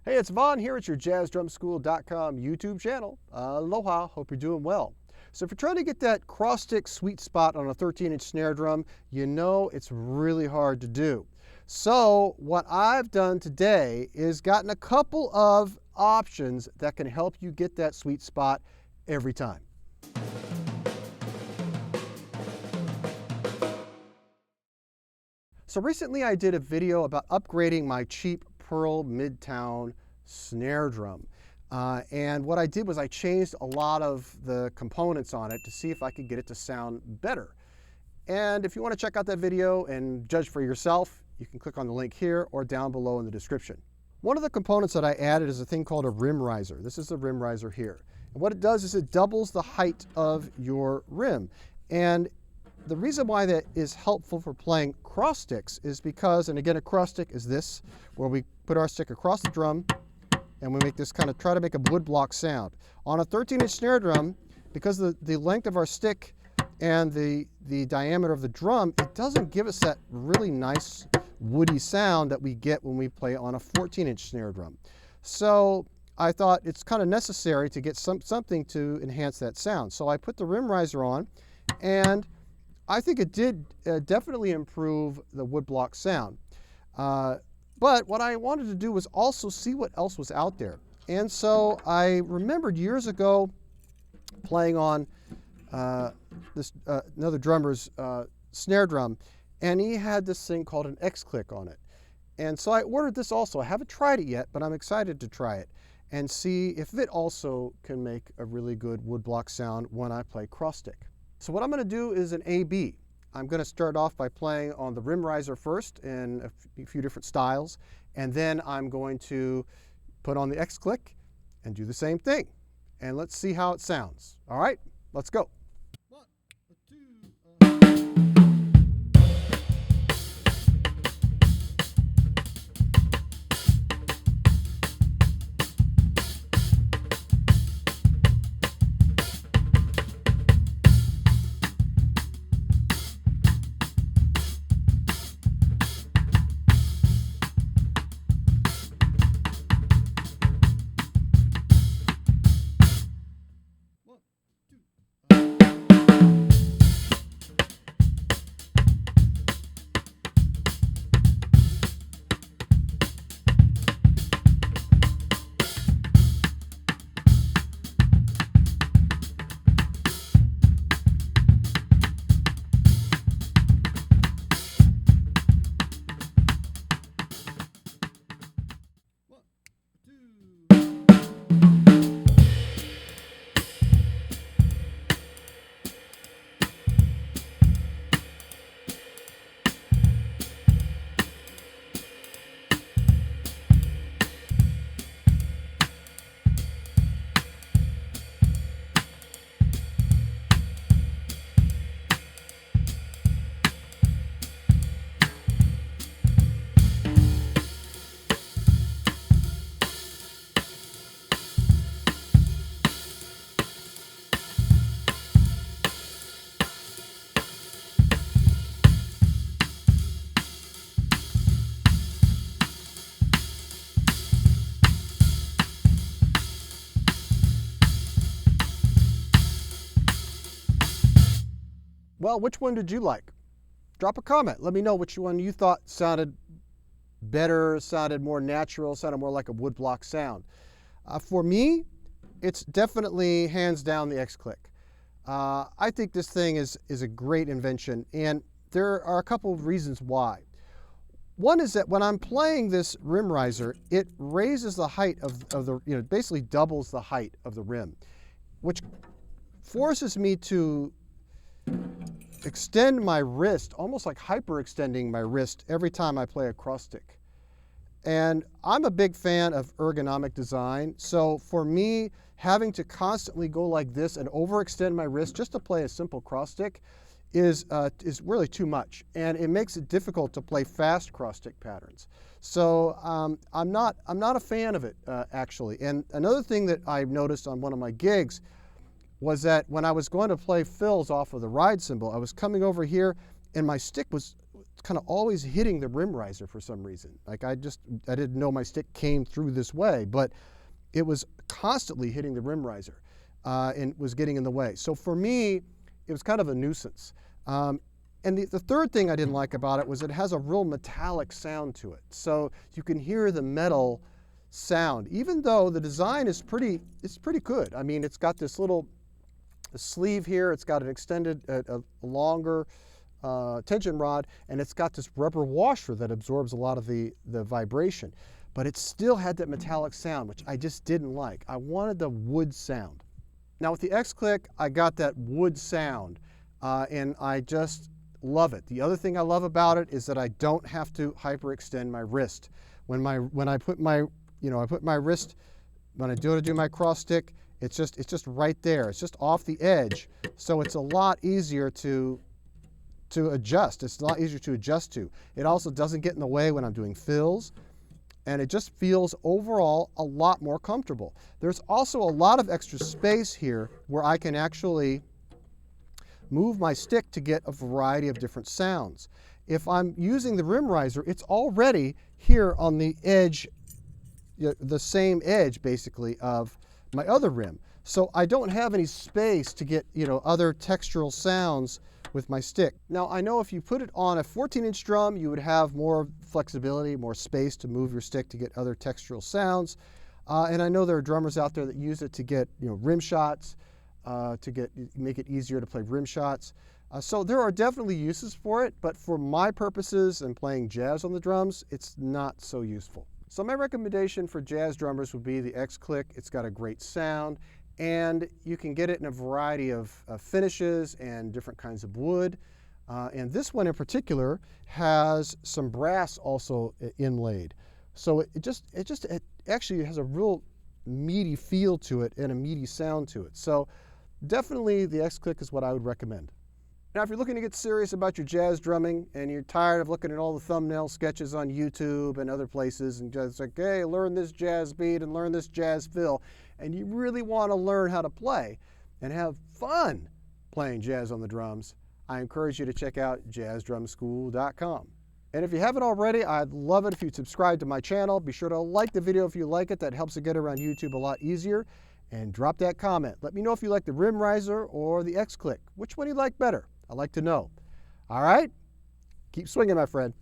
Hey, it's Vaughn here at your jazzdrumschool.com YouTube channel. Aloha, hope you're doing well. So if you're trying to get that cross stick sweet spot on a 13-inch snare drum, you know it's really hard to do. So what I've done today is gotten a couple of options that can help you get that sweet spot every time. So recently I did a video about upgrading my cheap Pearl Midtown snare drum. And what I did was I changed a lot of the components on it to see if I could get it to sound better. And if you want to check out that video and judge for yourself, you can click on the link here or down below in the description. One of the components that I added is a thing called a rim riser. This is the rim riser here. And what it does is it doubles the height of your rim. And the reason why that is helpful for playing cross sticks is because, and again, a cross stick is this, where we put our stick across the drum and we make this kind of, try to make a woodblock sound. On a 13-inch snare drum, because of the length of our stick and the diameter of the drum, it doesn't give us that really nice woody sound that we get when we play on a 14-inch snare drum. So I thought it's kind of necessary to get something to enhance that sound. So I put the rim riser on, and I think it did definitely improve the woodblock sound. But what I wanted to do was also see what else was out there. And so I remembered years ago playing on another drummer's snare drum, and he had this thing called an X-Click on it. And so I ordered this also. I haven't tried it yet, but I'm excited to try it and see if it also can make a really good woodblock sound when I play cross stick. So what I'm going to do is an A-B. I'm going to start off by playing on the rim riser first in a few different styles, and then I'm going to put on the X-Click and do the same thing. And let's see how it sounds. All right, let's go. One, two, Well, which one did you like? Drop a comment. Let me know which one you thought sounded better, sounded more natural, sounded more like a woodblock sound. For me, it's definitely hands down the X-Click. I think this thing is a great invention, and there are a couple of reasons why. One is that when I'm playing this rim riser, it raises the height of the, basically doubles the height of the rim, which forces me to extend my wrist, almost like hyperextending my wrist every time I play a cross stick. And I'm a big fan of ergonomic design, so for me, having to constantly go like this and overextend my wrist just to play a simple cross stick is really too much, and it makes it difficult to play fast cross stick patterns. So I'm not a fan of it actually. And another thing that I noticed on one of my gigs was that when I was going to play fills off of the ride cymbal, I was coming over here and my stick was kind of always hitting the rim riser for some reason. Like I didn't know my stick came through this way, but it was constantly hitting the rim riser and was getting in the way. So for me, it was kind of a nuisance. And the third thing I didn't like about it was it has a real metallic sound to it. So you can hear the metal sound, even though the design is pretty good. I mean, it's got this little sleeve here, it's got an extended, a longer tension rod, and it's got this rubber washer that absorbs a lot of the vibration. But it still had that metallic sound, which I just didn't like. I wanted the wood sound. Now with the X-Click, I got that wood sound, and I just love it. The other thing I love about it is that I don't have to hyperextend my wrist. When I put my wrist, when I do my cross stick, it's just right there. It's just off the edge, so it's a lot easier to adjust. It's a lot easier to adjust to. It also doesn't get in the way when I'm doing fills, and it just feels overall a lot more comfortable. There's also a lot of extra space here where I can actually move my stick to get a variety of different sounds. If I'm using the rim riser, it's already here on the edge, the same edge basically of my other rim. So I don't have any space to get other textural sounds with my stick. Now I know if you put it on a 14-inch drum, you would have more flexibility, more space to move your stick to get other textural sounds. And I know there are drummers out there that use it to get rim shots, to make it easier to play rim shots. So there are definitely uses for it, but for my purposes and playing jazz on the drums, it's not so useful. So my recommendation for jazz drummers would be the X-Click. It's got a great sound, and you can get it in a variety of finishes and different kinds of wood. And this one in particular has some brass also inlaid. So it actually has a real meaty feel to it and a meaty sound to it. So definitely the X-Click is what I would recommend. Now if you're looking to get serious about your jazz drumming and you're tired of looking at all the thumbnail sketches on YouTube and other places and just like, hey, learn this jazz beat and learn this jazz fill, and you really want to learn how to play and have fun playing jazz on the drums, I encourage you to check out jazzdrumschool.com. And if you haven't already, I'd love it if you'd subscribe to my channel. Be sure to like the video if you like it. That helps it get around YouTube a lot easier. And drop that comment. Let me know if you like the rim riser or the X-Click. Which one do you like better? I'd like to know. All right? Keep swinging, my friend.